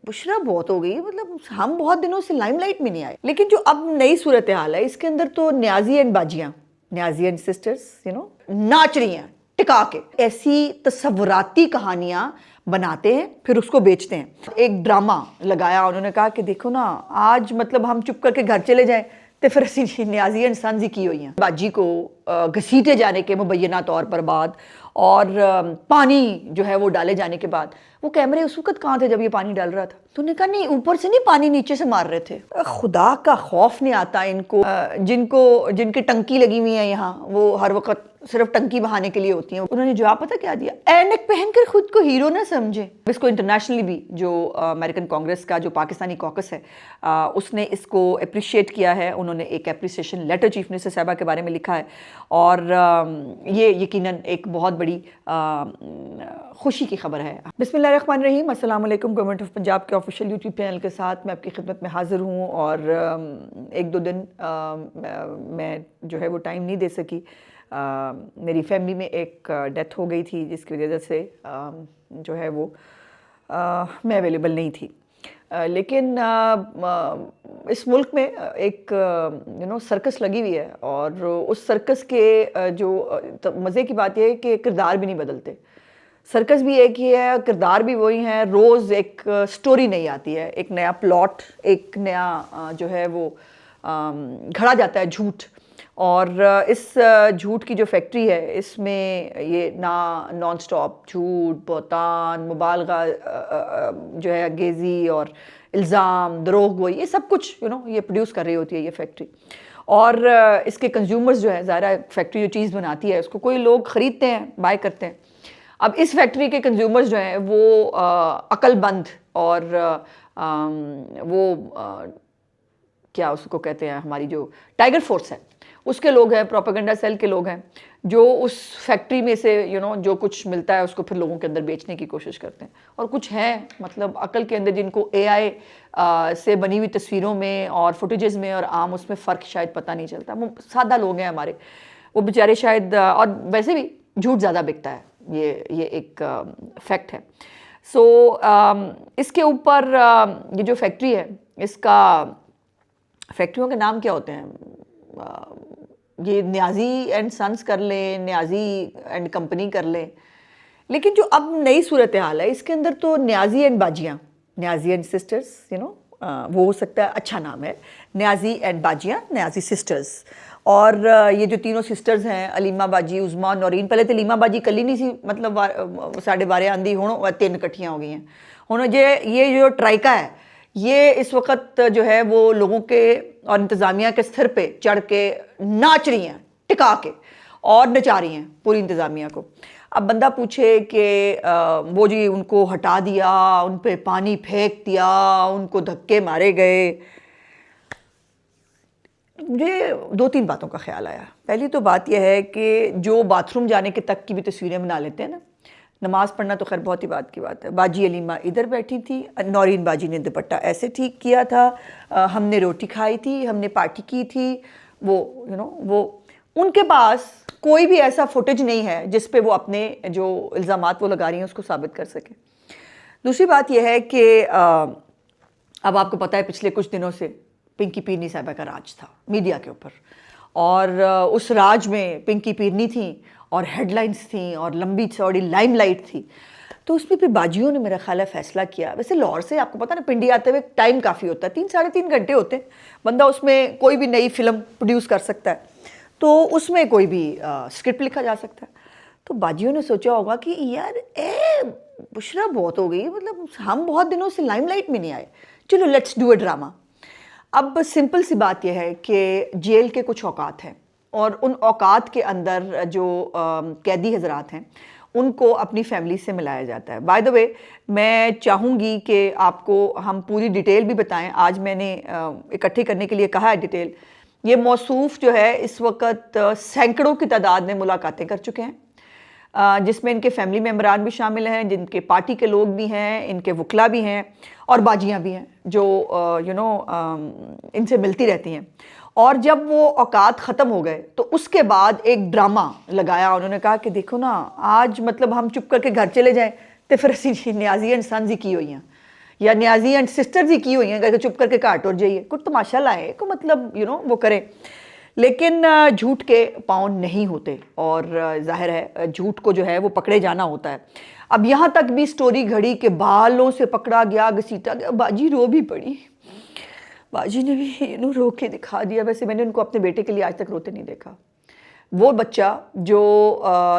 बुशरा बहुत हो गई, मतलब हम बहुत दिनों से लाइमलाइट में नहीं आए। लेकिन जो अब नई सूरत हाल है इसके अंदर तो न्याजी एंड बाजियां, न्याजी एंड सिस्टर्स नाच रही हैं टिका के, ऐसी तस्वुराती कहानियां बनाते हैं फिर उसको बेचते हैं। एक ड्रामा लगाया, उन्होंने कहा कि देखो ना आज मतलब हम चुप करके घर चले जाएं तो फिर असी न्याजी एंड सन्स ही की हुई हैं। बाजी को घसीटे जाने के मुबैना तौर पर बाद और पानी जो है वो डाले जाने के बाद, वो कैमरे उस वक्त कहाँ थे जब ये पानी डाल रहा था? तो उन्होंने कहा नहीं, ऊपर से नहीं, पानी नीचे से मार रहे थे। खुदा का खौफ नहीं आता इनको, जिनकी टंकी लगी हुई है यहाँ, वो हर वक्त सिर्फ टंकी बहाने के लिए होती हैं। उन्होंने जवाब पता क्या दिया? ऐनक पहनकर खुद को हीरो ना समझे। इसको इंटरनेशनली भी जो अमेरिकन कांग्रेस का जो पाकिस्तानी कॉकस है उसने इसको अप्रिशिएट किया है। उन्होंने एक अप्रिसिएशन लेटर चीफ मिनिस्टर साहबा के बारे में लिखा है और ये यकीनन एक बहुत बड़ी खुशी की खबर है। बिस्मिल्लाहिर्रहमानिर्रहीम, अस्सलाम वालेकुम। गवर्नमेंट ऑफ पंजाब के ऑफिशियल यूट्यूब चैनल के साथ मैं आपकी खिदमत में हाज़िर हूँ और एक दो दिन मैं जो है वो टाइम नहीं दे सकी। मेरी फैमिली में एक डेथ हो गई थी जिसकी वजह से जो है वो मैं अवेलेबल नहीं थी। लेकिन इस मुल्क में एक सर्कस लगी हुई है और उस सर्कस के जो मज़े की बात यह है कि किरदार भी नहीं बदलते। सर्कस भी एक ही है, किरदार भी वही हैं, रोज़ एक स्टोरी नई आती है, एक नया प्लॉट, एक नया जो है वो घड़ा जाता है झूठ। और इस झूठ की जो फैक्ट्री है इसमें ये नॉन स्टॉप झूठ, बहतान, मुबालगा जो है अंगेज़ी और इल्ज़ाम, दरोगोई, ये सब कुछ ये प्रोड्यूस कर रही होती है ये फैक्ट्री। और इसके कंज्यूमर्स जो है, ज़ाहिर फैक्ट्री जो चीज़ बनाती है उसको कोई लोग ख़रीदते हैं, बाय करते हैं। अब इस फैक्ट्री के कंज्यूमर्स जो हैं वो अक्लमंद और वो क्या उसको कहते हैं, हमारी जो टाइगर फोर्स है उसके लोग हैं, प्रोपेगेंडा सेल के लोग हैं जो उस फैक्ट्री में से जो कुछ मिलता है उसको फिर लोगों के अंदर बेचने की कोशिश करते हैं। और कुछ हैं मतलब अकल के अंदर जिनको AI से बनी हुई तस्वीरों में और फुटेजेस में और आम उसमें फ़र्क शायद पता नहीं चलता। वो सादा लोग हैं हमारे, वो बेचारे शायद, और वैसे भी झूठ ज़्यादा बिकता है, ये एक फैक्ट है। इसके ऊपर ये जो फैक्ट्री है इसका, फैक्ट्रियों के नाम क्या होते हैं? ये न्याजी एंड सन्स कर लें, न्याजी एंड कंपनी कर लें। लेकिन जो अब नई सूरत हाल है इसके अंदर तो न्याजी एंड बाजियाँ, न्याजी एंड सिस्टर्स वो हो सकता है, अच्छा नाम है, न्याजी एंड बाजियाँ, न्याजी सिस्टर्स। और ये जो तीनों सिस्टर्स हैं, अलीमा बाजी, उज़मा, नौरीन, पहले तो अलीमा बाजी कली नहीं सी, मतलब 12.5 आंधी हों 3 इकट्ठियाँ हो गई हैं होना। ये जो ट्राइका है ये इस वक्त जो है वो लोगों के और इंतज़ामिया के सिर पे चढ़ के नाच रही हैं टिका के और नचा रही हैं पूरी इंतज़ामिया को। अब बंदा पूछे कि वो जी उनको हटा दिया, उन पे पानी फेंक दिया, उनको धक्के मारे गए। मुझे 2-3 बातों का ख्याल आया। पहली तो बात यह है कि जो बाथरूम जाने के तक की भी तस्वीरें बना लेते हैं ना, नमाज़ पढ़ना तो खैर बहुत ही बात की बात है। बाजी अलीमा इधर बैठी थी, नौरीन बाजी ने दुपट्टा ऐसे ठीक किया था, हमने रोटी खाई थी, हमने पार्टी की थी, वो उनके पास कोई भी ऐसा फुटेज नहीं है जिस पे वो अपने जो इल्ज़ामात वो लगा रही हैं उसको साबित कर सके। दूसरी बात यह है कि अब आपको पता है पिछले कुछ दिनों से पिंकी पीरनी साहिबा का राज था मीडिया के ऊपर, और उस राज में पिंकी पीरनी थी और हेडलाइंस थी और लंबी चौड़ी लाइमलाइट थी। तो उसमें फिर बाजियों ने मेरा ख्याल है फैसला किया। वैसे लाहौर से आपको पता ना पिंडी आते हुए टाइम काफ़ी होता है, 3-3.5 घंटे होते हैं, बंदा उसमें कोई भी नई फिल्म प्रोड्यूस कर सकता है, तो उसमें कोई भी स्क्रिप्ट लिखा जा सकता है। तो बाजियों ने सोचा होगा कि यार बुशरा बहुत हो गई, मतलब हम बहुत दिनों से लाइमलाइट में नहीं आए, चलो लेट्स डू अ ड्रामा। अब सिंपल सी बात यह है कि जेल के कुछ औकात हैं और उन औकात के अंदर जो कैदी हजरात हैं उनको अपनी फैमिली से मिलाया जाता है। बाय द वे, मैं चाहूँगी कि आपको हम पूरी डिटेल भी बताएं। आज मैंने इकट्ठे करने के लिए कहा है डिटेल। ये मौसूफ जो है इस वक्त सैकड़ों की तादाद में मुलाकातें कर चुके हैं, जिसमें इनके फैमिली मेम्बरान भी शामिल हैं, जिनके पार्टी के लोग भी हैं, इनके वकला भी हैं और बाजियाँ भी हैं जो इनसे मिलती रहती हैं। और जब वो औकात ख़त्म हो गए तो उसके बाद एक ड्रामा लगाया। उन्होंने कहा कि देखो ना आज मतलब हम चुप करके घर चले जाएं तो फिर असी न्याजी एंड सन्स ही की हुई हैं। या न्याजी एंड सिस्टर्स ही की हुई हैं करके चुप करके काट और जाइए, कुछ तमाशा लाए को मतलब वो करें। लेकिन झूठ के पाँव नहीं होते और जाहिर है झूठ को जो है वो पकड़े जाना होता है। अब यहाँ तक भी स्टोरी घड़ी के बालों से पकड़ा गया, घसीटा गया, बाजी रो भी पड़ी। बाजी ने भी रो के दिखा दिया। वैसे मैंने उनको अपने बेटे के लिए आज तक रोते नहीं देखा। वो बच्चा जो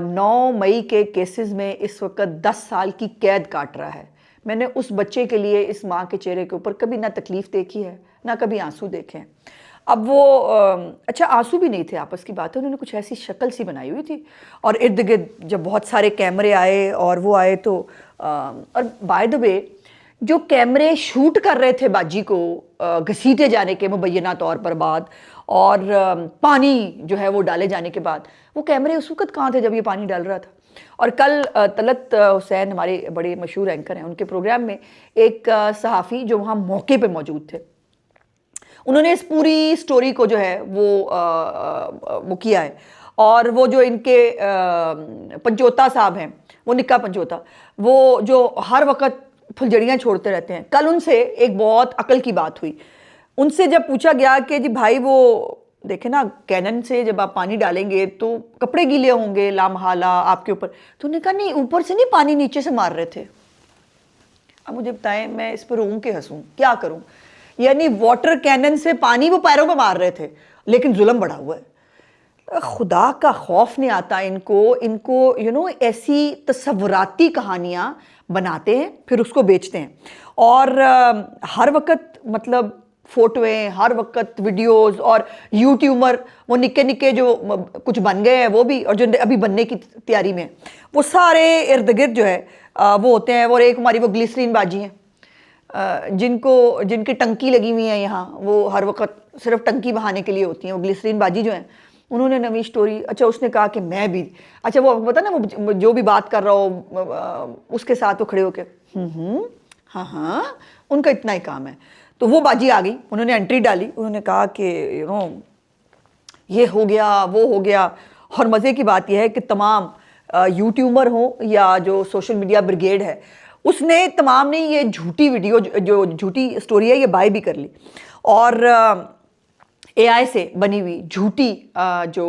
9 मई के केसेस में इस वक्त 10 साल की कैद काट रहा है, मैंने उस बच्चे के लिए इस माँ के चेहरे के ऊपर कभी ना तकलीफ़ देखी है ना कभी आंसू देखे हैं। अब वो अच्छा आंसू भी नहीं थे, आपस की बात है, उन्होंने कुछ ऐसी शक्ल सी बनाई हुई थी और इर्द गिर्द जब बहुत सारे कैमरे आए और वो आए तो और बाय द वे जो कैमरे शूट कर रहे थे बाजी को घसीटे जाने के मुबैना तौर पर बाद और पानी जो है वो डाले जाने के बाद, वो कैमरे उस वक्त कहाँ थे जब ये पानी डाल रहा था। और कल तलत हुसैन हमारे बड़े मशहूर एंकर हैं, उनके प्रोग्राम में एक सहाफ़ी जो वहाँ मौके पे मौजूद थे, उन्होंने इस पूरी स्टोरी को जो है वो किया है। और वो जो इनके पंचोता साहब हैं, वो निक्का पंचोता, वो जो हर वक्त फुलझड़ियाँ छोड़ते रहते हैं, कल उनसे एक बहुत अकल की बात हुई। उनसे जब पूछा गया कि जी भाई वो देखे ना कैनन से जब आप पानी डालेंगे तो कपड़े गीले होंगे लामहाला आपके ऊपर, तो उन्होंने कहा नहीं ऊपर से नहीं, पानी नीचे से मार रहे थे। अब मुझे बताएं मैं इस पर रोऊं के हंसूं, क्या करूं? यानी वाटर कैनन से पानी वो पैरों पे मार रहे थे, लेकिन जुल्म बढ़ा हुआ है। खुदा का खौफ नहीं आता इनको ऐसी तसव्वुराती कहानियाँ बनाते हैं फिर उसको बेचते हैं और हर वक्त मतलब फोटोएं, हर वक्त वीडियोस और यूट्यूबर वो निक्के निक्के जो कुछ बन गए हैं वो भी और जो अभी बनने की तैयारी में वो सारे इर्द गिर्द जो है वो होते हैं। और एक हमारी वो ग्लिसरीन बाजी हैं जिनकी टंकी लगी हुई है यहाँ, वो हर वक्त सिर्फ टंकी बहाने के लिए होती हैं। वो ग्लिसरीन बाजी जो हैं उन्होंने नवी स्टोरी, अच्छा उसने कहा कि मैं भी, अच्छा वो पता ना वो जो भी बात कर रहा हो उसके साथ वो खड़े होके हाँ उनका इतना ही काम है। तो वो बाजी आ गई, उन्होंने एंट्री डाली, उन्होंने कहा कि ये हो गया वो हो गया। और मज़े की बात यह है कि तमाम यूट्यूबर हो या जो सोशल मीडिया ब्रिगेड है उसने तमाम ने ये झूठी वीडियो जो झूठी स्टोरी है ये बाय भी कर ली और AI से बनी हुई झूठी जो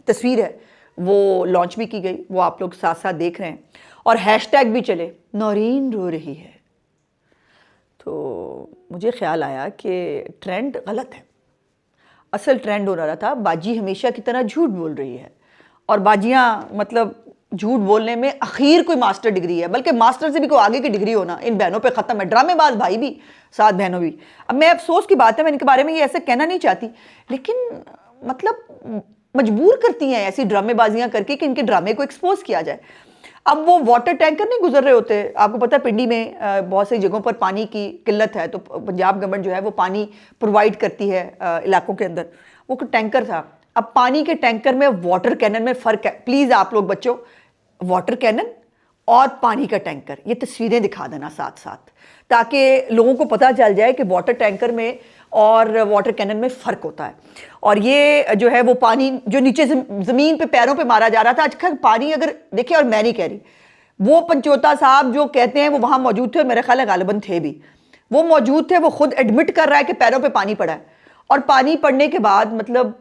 तस्वीर है वो लॉन्च भी की गई, वो आप लोग साथ साथ देख रहे हैं और हैशटैग भी चले नौरीन रो रही है। तो मुझे ख्याल आया कि ट्रेंड गलत है, असल ट्रेंड हो रहा था बाजी हमेशा की तरह झूठ बोल रही है और बाजियाँ मतलब झूठ बोलने में आखिर कोई मास्टर डिग्री है, बल्कि मास्टर से भी कोई आगे की डिग्री होना इन बहनों पे ख़त्म है। ड्रामेबाज भाई भी, साथ बहनों भी। अब मैं अफसोस की बात है, मैं इनके बारे में ये ऐसे कहना नहीं चाहती, लेकिन मतलब मजबूर करती हैं ऐसी ड्रामेबाजियाँ करके कि इनके ड्रामे को एक्सपोज किया जाए। अब वो वाटर टैंकर नहीं गुजर रहे होते, आपको पता है पिंडी में बहुत सी जगहों पर पानी की किल्लत है, तो पंजाब गवर्नमेंट जो है वो पानी प्रोवाइड करती है इलाकों के अंदर। वो टैंकर था, अब पानी के टैंकर में वाटर कैनन में फ़र्क है। प्लीज़ आप लोग बच्चों वाटर कैनन और पानी का टैंकर ये तस्वीरें दिखा देना साथ साथ, ताकि लोगों को पता चल जाए कि वाटर टैंकर में और वाटर कैनन में फ़र्क होता है। और ये जो है वो पानी जो नीचे से ज़मीन पे पैरों पे मारा जा रहा था, आजकल पानी अगर देखिए, और मैं नहीं कह रही, वो पंचोता साहब जो कहते हैं वो वहाँ मौजूद थे और मेरे ख्याल है गालिबन थे भी, वो मौजूद थे, वो खुद एडमिट कर रहा है कि पैरों पे पानी पड़ा है। और पानी पड़ने के बाद मतलब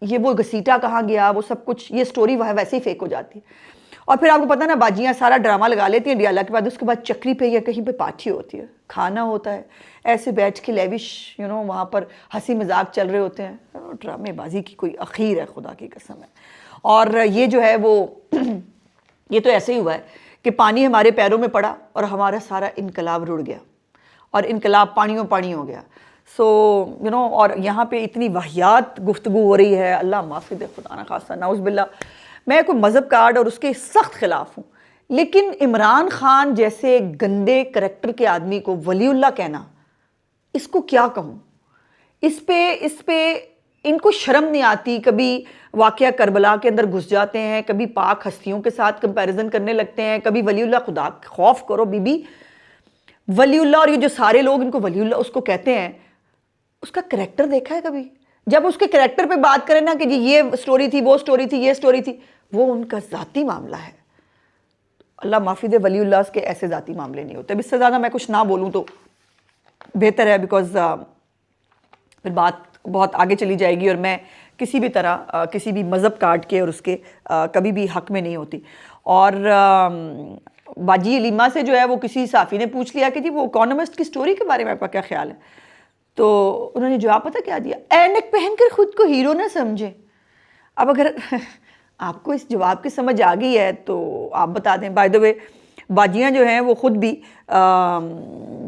ये वो घसीटा कहाँ गया, वो सब कुछ, ये स्टोरी वह वैसे ही फेक हो जाती है। और फिर आपको पता ना बाजियाँ सारा ड्रामा लगा लेती हैं डियाला के बाद, उसके बाद चक्री पे या कहीं पे पार्टी होती है, खाना होता है, ऐसे बैठ के लेविश वहाँ पर हंसी मजाक चल रहे होते हैं। ड्रामेबाजी की कोई आखिर है, खुदा की कसम है। और ये जो है वो ये तो ऐसे ही हुआ है कि पानी हमारे पैरों में पड़ा और हमारा सारा इनकलाब रुड़ गया और इनकलाब पानियों पानी हो गया। सो और यहाँ पे इतनी वाहियात गुफ्तगू हो रही है, अल्लाह माफ़ी दे, खुदा ना खासा नाउज़ बिल्ला। मैं कोई मज़हब कार्ड और उसके सख्त ख़िलाफ़ हूँ, लेकिन इमरान खान जैसे गंदे करैक्टर के आदमी को वलीउल्लाह कहना, इसको क्या कहूँ? इस पे इनको शर्म नहीं आती। कभी वाक़या करबला के अंदर घुस जाते हैं, कभी पाक हस्तियों के साथ कंपैरिजन करने लगते हैं, कभी वलीउल्लाह, खुदा खौफ करो बीबी, वलीउल्लाह। और ये जो सारे लोग इनको वलीउल्लाह उसको कहते हैं, उसका करैक्टर देखा है कभी? जब उसके करैक्टर पे बात करें ना कि जी ये स्टोरी थी, वो स्टोरी थी, ये स्टोरी थी, वो उनका ज़ाती मामला है। अल्लाह माफ़ी दे, वलीउल्लाह के ऐसे ज़ाती मामले नहीं होते। अब इससे ज़्यादा मैं कुछ ना बोलूँ तो बेहतर है, बिकॉज़ फिर बात बहुत आगे चली जाएगी और मैं किसी भी तरह किसी भी मज़हब काट के और उसके कभी भी हक़ में नहीं होती। और बाजी अलीमा से जो है वो किसी साफ़ी ने पूछ लिया कि जी वो इकोनॉमिस्ट की स्टोरी के बारे में आपका क्या ख्याल है, तो उन्होंने जवाब पता क्या दिया, ऐनक पहनकर खुद को हीरो ना समझे। अब अगर आपको इस जवाब की समझ आ गई है तो आप बता दें। बाय द वे बाजियाँ जो हैं वो ख़ुद भी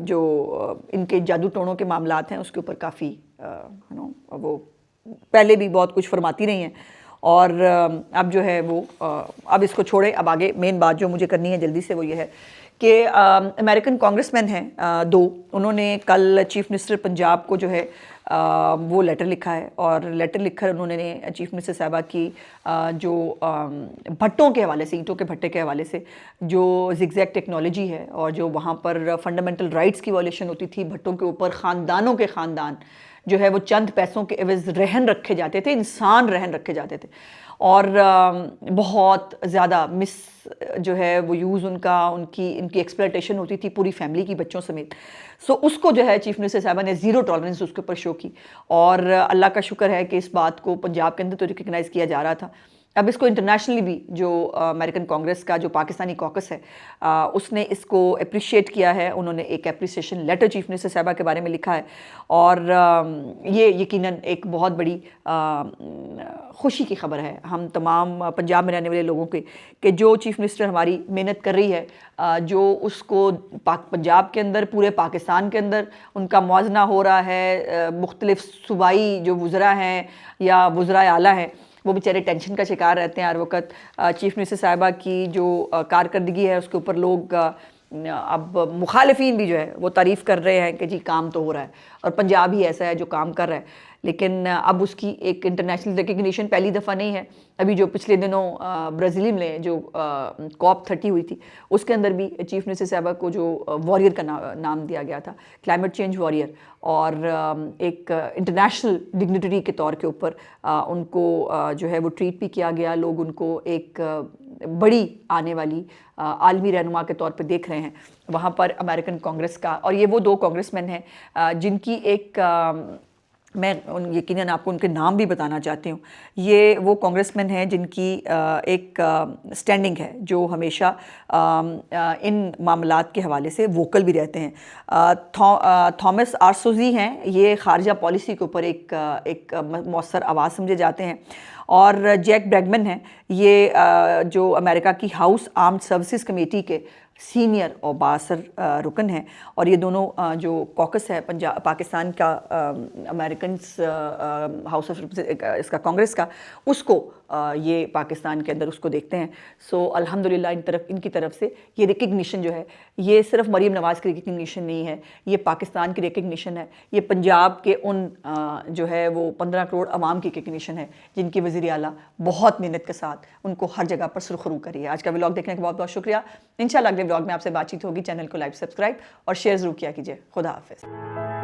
जो इनके जादू टोनों के मामलात हैं उसके ऊपर काफ़ी वो पहले भी बहुत कुछ फरमाती रही हैं। और अब जो है वो अब इसको छोड़े, अब आगे मेन बात जो मुझे करनी है जल्दी से वो ये है कि अमेरिकन कांग्रेसमैन हैं दो, उन्होंने कल चीफ मिनिस्टर पंजाब को जो है वो लेटर लिखा है। और लेटर लिखकर उन्होंने चीफ मिनिस्टर साहबा की जो भट्टों के हवाले से, ईंटों के भट्टे के हवाले से जो ज़िगज़ैग टेक्नोलॉजी है और जो वहाँ पर फंडामेंटल राइट्स की वॉलेशन होती थी, भट्टों के ऊपर ख़ानदानों के ख़ानदान जो है वो चंद पैसों के एवज़ रहन रखे जाते थे, इंसान रहन रखे जाते थे। और बहुत ज़्यादा मिस जो है वो यूज़ इनकी एक्सप्लॉयटेशन होती थी पूरी फैमिली की, बच्चों समेत। सो उसको जो है चीफ मिनिस्टर साहबा ने ज़ीरो टॉलरेंस उसके ऊपर शो की। और अल्लाह का शुक्र है कि इस बात को पंजाब के अंदर तो रिकगनाइज़ किया जा रहा था। अब इसको इंटरनेशनली भी जो अमेरिकन कांग्रेस का जो पाकिस्तानी कॉकस है उसने इसको अप्रिशिएट किया है। उन्होंने एक अप्रिसिएशन लेटर चीफ मिनिस्टर साहबा के बारे में लिखा है। और ये यकीनन एक बहुत बड़ी खुशी की खबर है हम तमाम पंजाब में रहने वाले लोगों के, कि जो चीफ मिनिस्टर हमारी मेहनत कर रही है, जो उसको पंजाब के अंदर, पूरे पाकिस्तान के अंदर उनका मुआवजा हो रहा है। मुख्तलिफ सूबाई जो वुज़रा हैं या वुज़रा आला हैं वो बेचारे टेंशन का शिकार रहते हैं हर वक्त। चीफ मिनिस्टर साहिबा की जो कारकर्दगी है उसके ऊपर लोग अब मुखालिफिन भी जो है वो तारीफ़ कर रहे हैं कि जी काम तो हो रहा है और पंजाब ही ऐसा है जो काम कर रहा है। लेकिन अब उसकी एक इंटरनेशनल रिकग्निशन पहली दफ़ा नहीं है। अभी जो पिछले दिनों ब्राज़ील में जो COP30 हुई थी उसके अंदर भी चीफ मिनिस्टर साहबा को जो वॉरियर का नाम दिया गया था, क्लाइमेट चेंज वॉरियर, और एक इंटरनेशनल डिग्निटरी के तौर के ऊपर उनको जो है वो ट्रीट भी किया गया। लोग उनको एक बड़ी आने वाली आलमी रहनुमा के तौर पे देख रहे हैं वहाँ पर अमेरिकन कांग्रेस का। और ये वो दो कांग्रेसमैन हैं जिनकी एक मैं यकीनन आपको उनके नाम भी बताना चाहती हूँ। ये वो कांग्रेसमैन हैं जिनकी एक स्टैंडिंग है, जो हमेशा इन मामलात के हवाले से वोकल भी रहते हैं। थॉमस आर्सोजी हैं, ये खारजा पॉलिसी के ऊपर एक मौसर आवाज़ समझे जाते हैं। और जैक ब्रैगमन हैं, ये जो अमेरिका की हाउस आर्म्ड सर्विसेज कमेटी के सीनियर और बासर रुकन हैं। और ये दोनों जो कॉकस है पंजाब पाकिस्तान का अमेरिकन हाउस ऑफ इसका कांग्रेस का, उसको ये पाकिस्तान के अंदर उसको देखते हैं। सो अल्हम्दुलिल्लाह इनकी तरफ से ये रिकग्निशन जो है, ये सिर्फ मरीम नवाज़ की रिकग्निशन नहीं है, ये पाकिस्तान की रिकग्निशन है। ये पंजाब के उन जो है वो 15 करोड़ अवाम की रिकग्निशन है जिनकी वज़ीर आला बहुत मेहनत के साथ उनको हर जगह पर सुरखरू करी है। आज का व्लॉग देखने का बहुत बहुत शुक्रिया। इंशाल्लाह अगले व्लॉग में आपसे बातचीत होगी। चैनल को लाइक, सब्सक्राइब और शेयर ज़रूर किया कीजिए। खुदा हाफिज़।